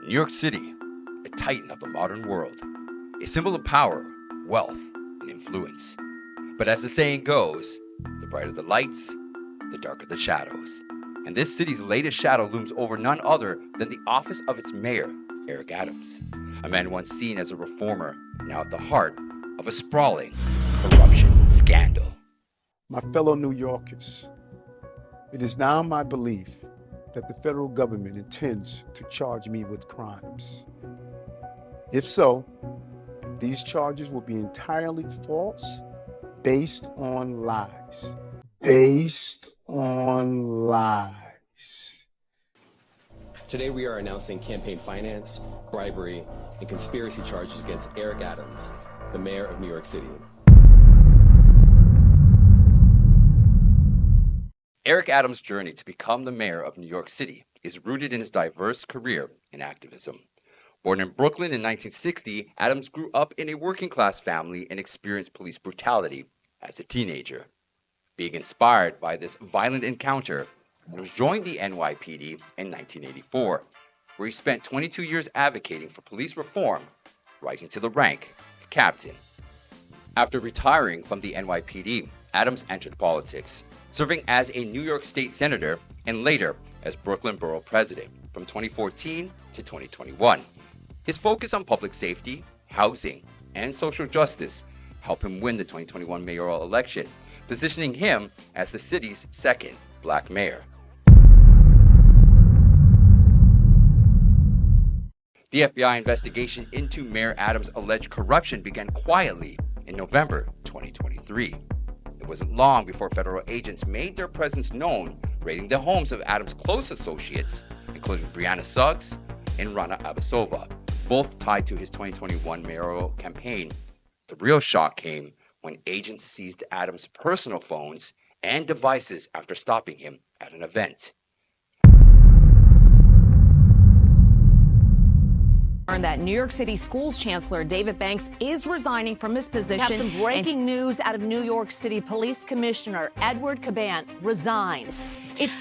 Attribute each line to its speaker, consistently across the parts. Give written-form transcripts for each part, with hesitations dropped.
Speaker 1: New York City, a titan of the modern world, a symbol of power, wealth, and influence. But as the saying goes, the brighter the lights, the darker the shadows. And this city's latest shadow looms over none other than the office of its mayor, Eric Adams, a man once seen as a reformer, now at the heart of a sprawling corruption scandal.
Speaker 2: My fellow New Yorkers, it is now my belief that the federal government intends to charge me with crimes. If so, these charges will be entirely false, based on lies. Based on lies.
Speaker 3: Today we are announcing campaign finance, bribery, and conspiracy charges against Eric Adams, the mayor of New York City.
Speaker 1: Eric Adams' journey to become the mayor of New York City is rooted in his diverse career in activism. Born in Brooklyn in 1960, Adams grew up in a working-class family and experienced police brutality as a teenager. Being inspired by this violent encounter, Adams joined the NYPD in 1984, where he spent 22 years advocating for police reform, rising to the rank of captain. After retiring from the NYPD, Adams entered politics, serving as a New York State Senator and later as Brooklyn Borough President from 2014 to 2021. His focus on public safety, housing, and social justice helped him win the 2021 mayoral election, positioning him as the city's second black mayor. The FBI investigation into Mayor Adams' alleged corruption began quietly in November 2023. It wasn't long before federal agents made their presence known, raiding the homes of Adams' close associates, including Brianna Suggs and Rana Abasova, both tied to his 2021 mayoral campaign. The real shock came when agents seized Adams' personal phones and devices after stopping him at an event.
Speaker 4: That New York City Schools Chancellor David Banks is resigning from his position.
Speaker 5: We have some breaking news out of New York City Police Commissioner Edward Caban resigned.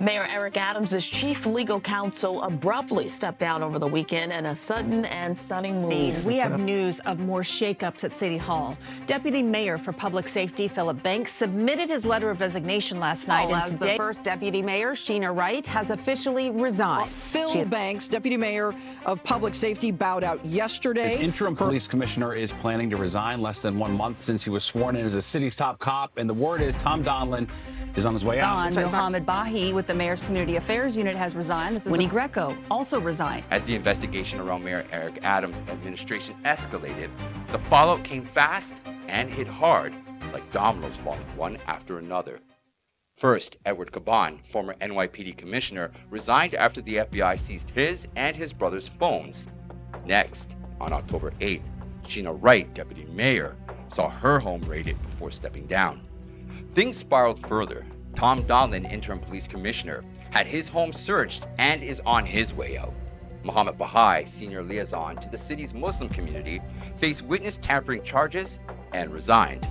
Speaker 6: Mayor Eric Adams' chief legal counsel abruptly stepped down over the weekend in a sudden and stunning move.
Speaker 5: We have news of more shakeups at City Hall. Deputy Mayor for Public Safety Philip Banks submitted his letter of resignation last night.
Speaker 4: And as today, the first deputy mayor, Sheena Wright, has officially resigned.
Speaker 7: Phil Banks, deputy mayor of Public Safety, bowed out yesterday.
Speaker 8: His interim police commissioner is planning to resign less than 1 month since he was sworn in as the city's top cop. And the word is Tom Donlin is on his way out.
Speaker 4: Mohammed Bahi with the mayor's community affairs unit has resigned. This is Winnie Greco also resigned.
Speaker 1: As the investigation around Mayor Eric Adams' administration escalated, the fallout came fast and hit hard, like dominoes falling one after another. First, Edward Caban, former NYPD commissioner, resigned after the FBI seized his and his brother's phones. Next, on October 8th, Sheena Wright, deputy mayor, saw her home raided before stepping down. Things spiraled further. Tom Donlin, interim police commissioner, had his home searched and is on his way out. Mohammed Bahi, senior liaison to the city's Muslim community, faced witness tampering charges and resigned.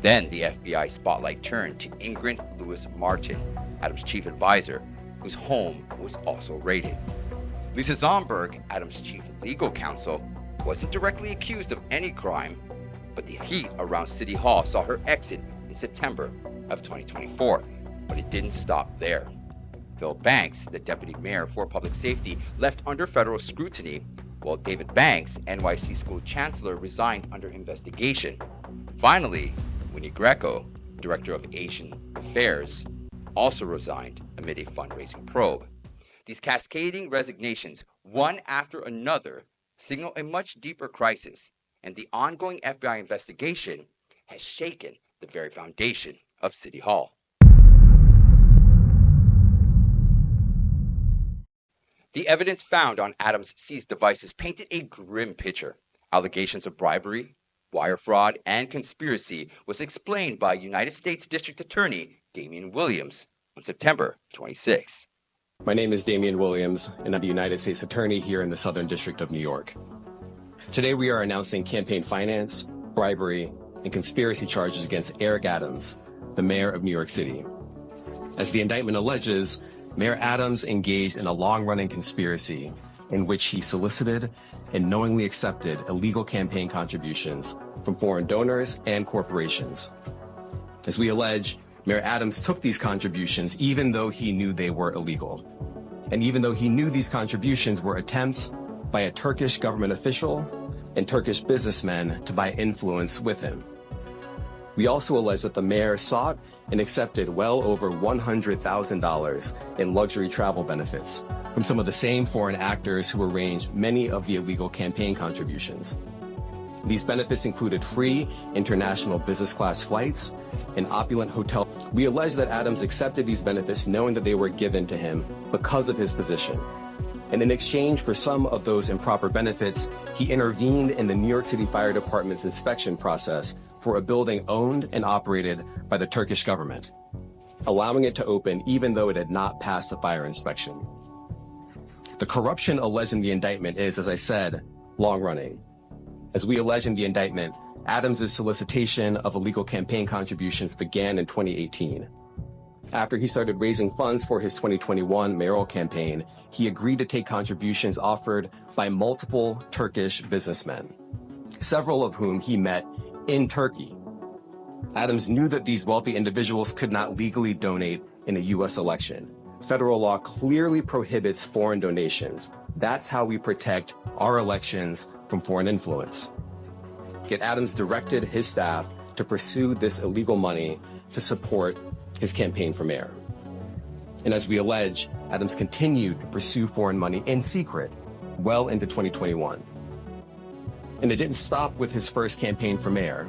Speaker 1: Then the FBI spotlight turned to Ingrid Lewis Martin, Adams' chief advisor, whose home was also raided. Lisa Zomberg, Adams' chief legal counsel, wasn't directly accused of any crime, but the heat around City Hall saw her exit in September of 2024, but it didn't stop there. Phil Banks, the deputy mayor for public safety, left under federal scrutiny, while David Banks, NYC school chancellor, resigned under investigation. Finally, Winnie Greco, director of Asian Affairs, also resigned amid a fundraising probe. These cascading resignations, one after another, signal a much deeper crisis, and the ongoing FBI investigation has shaken the very foundation of City Hall. The evidence found on Adams' seized devices painted a grim picture. Allegations of bribery, wire fraud, and conspiracy was explained by United States District Attorney Damian Williams on September 26.
Speaker 3: My name is Damian Williams, and I'm the United States Attorney here in the Southern District of New York. Today we are announcing campaign finance, bribery, and conspiracy charges against Eric Adams, the mayor of New York City. As the indictment alleges, Mayor Adams engaged in a long-running conspiracy in which he solicited and knowingly accepted illegal campaign contributions from foreign donors and corporations. As we allege, Mayor Adams took these contributions even though he knew they were illegal, and even though he knew these contributions were attempts by a Turkish government official and Turkish businessmen to buy influence with him. We also allege that the mayor sought and accepted well over $100,000 in luxury travel benefits from some of the same foreign actors who arranged many of the illegal campaign contributions. These benefits included free international business class flights and opulent hotel. We allege that Adams accepted these benefits knowing that they were given to him because of his position. And in exchange for some of those improper benefits, he intervened in the New York City Fire Department's inspection process for a building owned and operated by the Turkish government, allowing it to open even though it had not passed a fire inspection. The corruption alleged in the indictment is, as I said, long-running. As we allege in the indictment, Adams' solicitation of illegal campaign contributions began in 2018. After he started raising funds for his 2021 mayoral campaign, he agreed to take contributions offered by multiple Turkish businessmen, several of whom he met in Turkey. Adams knew that these wealthy individuals could not legally donate in a U.S. election. Federal law clearly prohibits foreign donations. That's how we protect our elections from foreign influence. Yet Adams directed his staff to pursue this illegal money to support his campaign for mayor. And as we allege, Adams continued to pursue foreign money in secret well into 2021. And it didn't stop with his first campaign for mayor.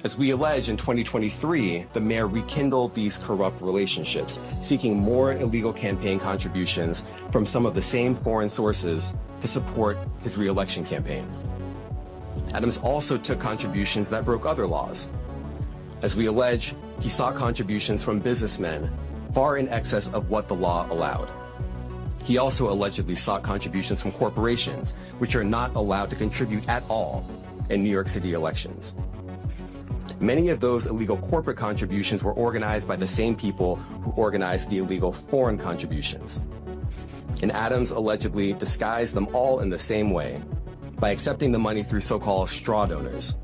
Speaker 3: As we allege, in 2023, the mayor rekindled these corrupt relationships, seeking more illegal campaign contributions from some of the same foreign sources to support his re-election campaign. Adams also took contributions that broke other laws. As we allege, he sought contributions from businessmen far in excess of what the law allowed. He also allegedly sought contributions from corporations, which are not allowed to contribute at all in New York City elections. Many of those illegal corporate contributions were organized by the same people who organized the illegal foreign contributions. And Adams allegedly disguised them all in the same way by accepting the money through so-called straw donors.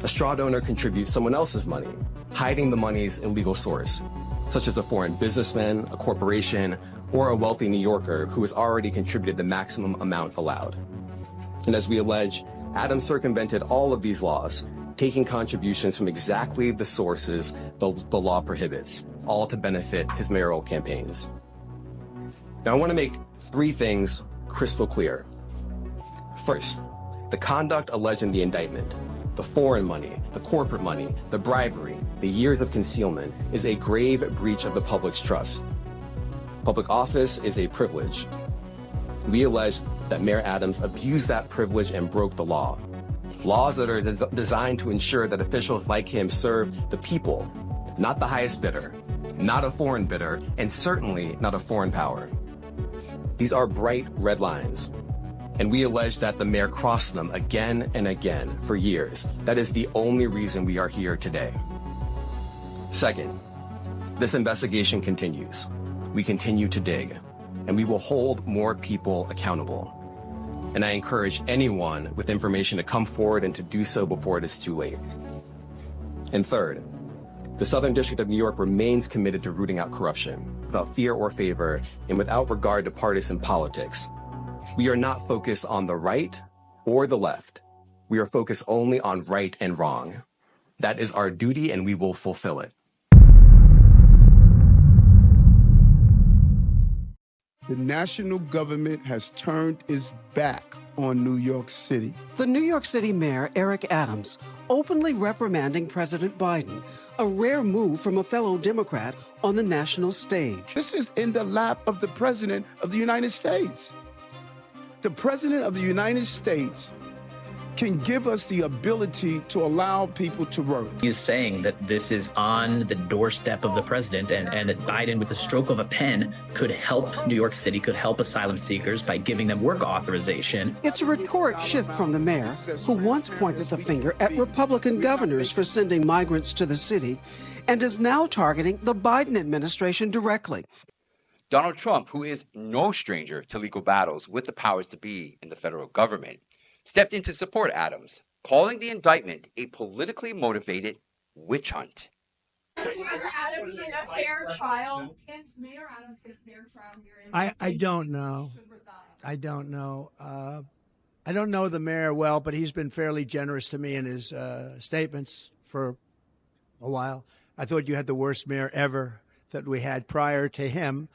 Speaker 3: A straw donor contributes someone else's money, hiding the money's illegal source, such as a foreign businessman, a corporation, or a wealthy New Yorker who has already contributed the maximum amount allowed. And as we allege, Adams circumvented all of these laws, taking contributions from exactly the sources the law prohibits, all to benefit his mayoral campaigns. Now, I want to make three things crystal clear. First, the conduct alleged in the indictment, the foreign money, the corporate money, the bribery, the years of concealment, is a grave breach of the public's trust. Public office is a privilege. We allege that Mayor Adams abused that privilege and broke the law. Laws that are designed to ensure that officials like him serve the people, not the highest bidder, not a foreign bidder, and certainly not a foreign power. These are bright red lines, and we allege that the mayor crossed them again and again for years. That is the only reason we are here today. Second, this investigation continues. We continue to dig, and we will hold more people accountable. And I encourage anyone with information to come forward and to do so before it is too late. And third, the Southern District of New York remains committed to rooting out corruption without fear or favor and without regard to partisan politics. We are not focused on the right or the left. We are focused only on right and wrong. That is our duty, and we will fulfill it.
Speaker 2: The national government has turned its back on New York City.
Speaker 9: The New York City Mayor, Eric Adams, openly reprimanding President Biden, a rare move from a fellow Democrat on the national stage.
Speaker 2: This is in the lap of the President of the United States. The President of the United States can give us the ability to allow people to work.
Speaker 10: He is saying that this is on the doorstep of the president, and that Biden, with the stroke of a pen, could help New York City, could help asylum seekers by giving them work authorization.
Speaker 9: It's a rhetoric shift from the mayor, who once pointed the finger at Republican governors for sending migrants to the city, and is now targeting the Biden administration directly.
Speaker 1: Donald Trump, who is no stranger to legal battles with the powers to be in the federal government, stepped in to support Adams, calling the indictment a politically motivated witch hunt.
Speaker 11: I don't know. I don't know. I don't know the mayor well, but he's been fairly generous to me in his statements for a while. I thought you had the worst mayor ever that we had prior to him.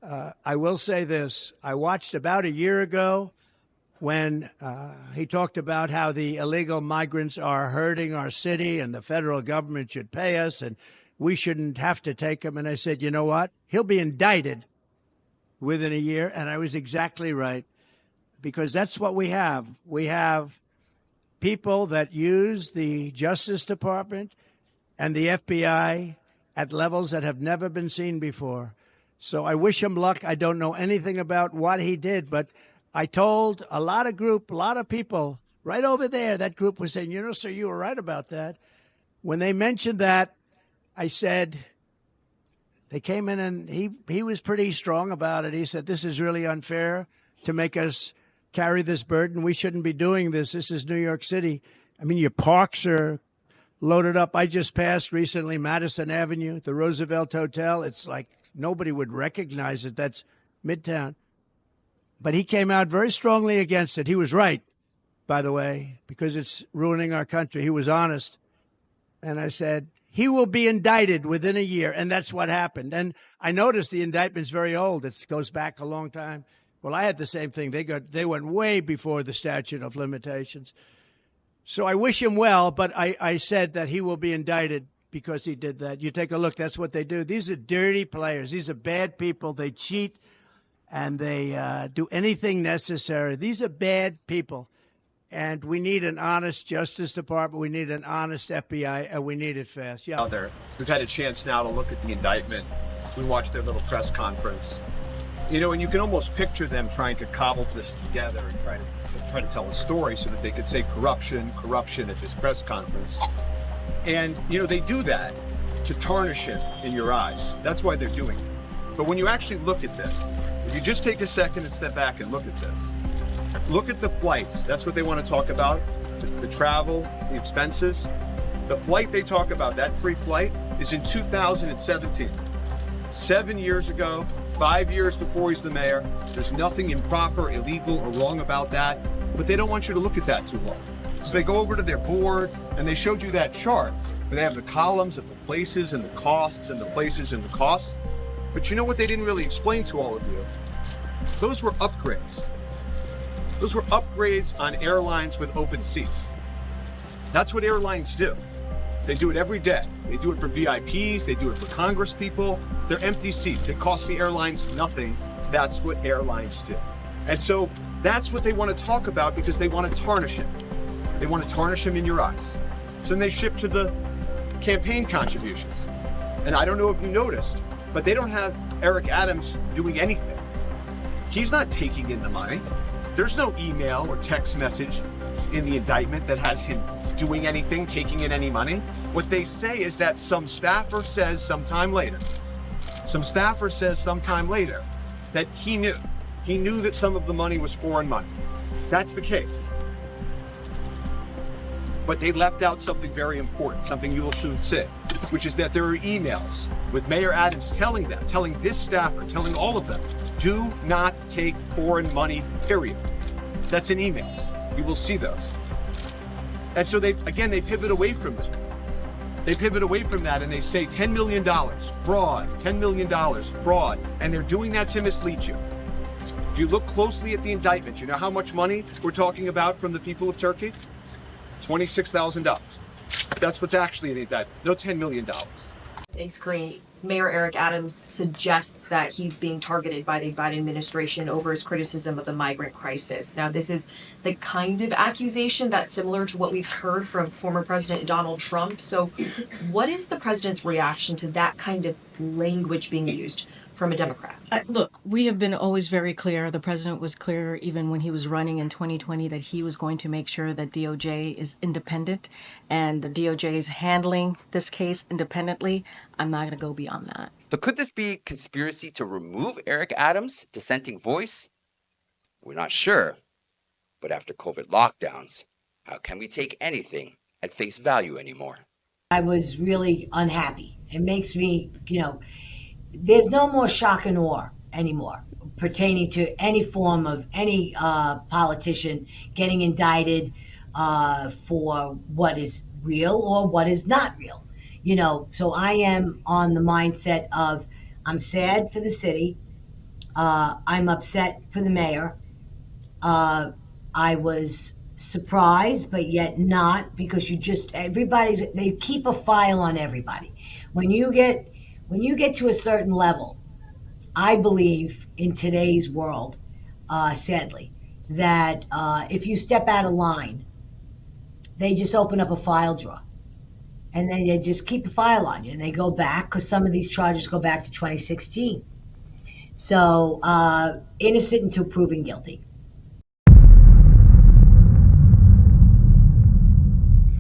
Speaker 11: I will say this. I watched about a year ago when he talked about how the illegal migrants are hurting our city and the federal government should pay us and we shouldn't have to take them. And I said, you know what? He'll be indicted within a year. And I was exactly right, because that's what we have. We have people that use the Justice Department and the FBI at levels that have never been seen before. So I wish him luck. I don't know anything about what he did, but I told a lot of people right over there, that group was saying, you know, sir, you were right about that. When they mentioned that, I said, they came in and he was pretty strong about it. He said, this is really unfair to make us carry this burden. We shouldn't be doing this. This is New York City. I mean, your parks are loaded up. I just passed recently Madison Avenue, the Roosevelt Hotel. It's like nobody would recognize it. That's Midtown. But he came out very strongly against it. He was right, by the way, because it's ruining our country. He was honest. And I said, he will be indicted within a year. And that's what happened. And I noticed the indictment's very old. It goes back a long time. Well, I had the same thing. They went way before the statute of limitations. So I wish him well, but I said that he will be indicted because he did that. You take a look. That's what they do. These are dirty players. These are bad people. They cheat and they do anything necessary. These are bad people. And we need an honest Justice Department. We need an honest FBI, and we need it fast. Yeah.
Speaker 12: We've had a chance now to look at the indictment. We watched their little press conference. You know, and you can almost picture them trying to cobble this together and try to tell a story so that they could say corruption at this press conference. And, you know, they do that to tarnish him in your eyes. That's why they're doing it. But when you actually look at this, if you just take a second and step back and look at this, look at the flights. That's what they want to talk about, the travel, the expenses. The flight they talk about, that free flight, is in 2017. 7 years ago, 5 years before he's the mayor. There's nothing improper, illegal, or wrong about that, but they don't want you to look at that too long. So they go over to their board, and they showed you that chart, where they have the columns of the places and the costs and the places and the costs. But you know what they didn't really explain to all of you? Those were upgrades. Those were upgrades on airlines with open seats. That's what airlines do. They do it every day. They do it for VIPs. They do it for Congress people. They're empty seats. They cost the airlines nothing. That's what airlines do. And so that's what they want to talk about because they want to tarnish him. They want to tarnish him in your eyes. So then they ship to the campaign contributions. And I don't know if you noticed, but they don't have Eric Adams doing anything. He's not taking in the money. There's no email or text message in the indictment that has him doing anything, taking in any money. What they say is that some staffer says sometime later that he knew that some of the money was foreign money. That's the case. But they left out something very important, something you will soon see, which is that there are emails with Mayor Adams telling this staffer, telling all of them, do not take foreign money, period. That's in emails. You will see those. And so they pivot away from that. They pivot away from that and they say $10 million, fraud, $10 million, fraud. And they're doing that to mislead you. If you look closely at the indictment, you know how much money we're talking about from the people of Turkey? $26,000. That's what's actually in the indictment, no $10 million.
Speaker 13: Basically, Mayor Eric Adams suggests that he's being targeted by the Biden administration over his criticism of the migrant crisis. Now, this is the kind of accusation that's similar to what we've heard from former President Donald Trump. So what is the president's reaction to that kind of language being used from a Democrat?
Speaker 14: Look, we have been always very clear. The president was clear even when he was running in 2020 that he was going to make sure that DOJ is independent, and the DOJ is handling this case independently. I'm not going to go beyond that.
Speaker 1: So could this be a conspiracy to remove Eric Adams' dissenting voice? We're not sure. But after COVID lockdowns, how can we take anything at face value anymore?
Speaker 15: I was really unhappy. It makes me, there's no more shock and awe anymore pertaining to any form of any politician getting indicted for what is real or what is not real. So I am on the mindset of I'm sad for the city. I'm upset for the mayor. I was surprised, but yet not, because they keep a file on everybody. When you get to a certain level, I believe in today's world, sadly, that if you step out of line, they just open up a file drawer. And then they just keep a file on you, and they go back, because some of these charges go back to 2016. So innocent until proven guilty.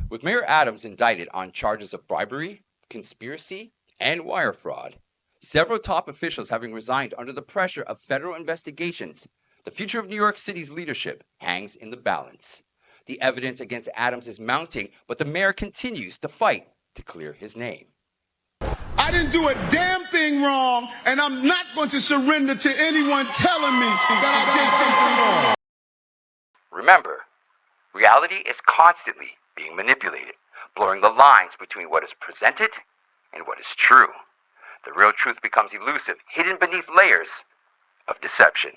Speaker 1: With Mayor Adams indicted on charges of bribery, conspiracy, and wire fraud, several top officials having resigned under the pressure of federal investigations, the future of New York City's leadership hangs in the balance. The evidence against Adams is mounting, but the mayor continues to fight to clear his name.
Speaker 16: I didn't do a damn thing wrong, and I'm not going to surrender to anyone telling me that I did something wrong.
Speaker 1: Remember, reality is constantly being manipulated, blurring the lines between what is presented and what is true. The real truth becomes elusive, hidden beneath layers of deception.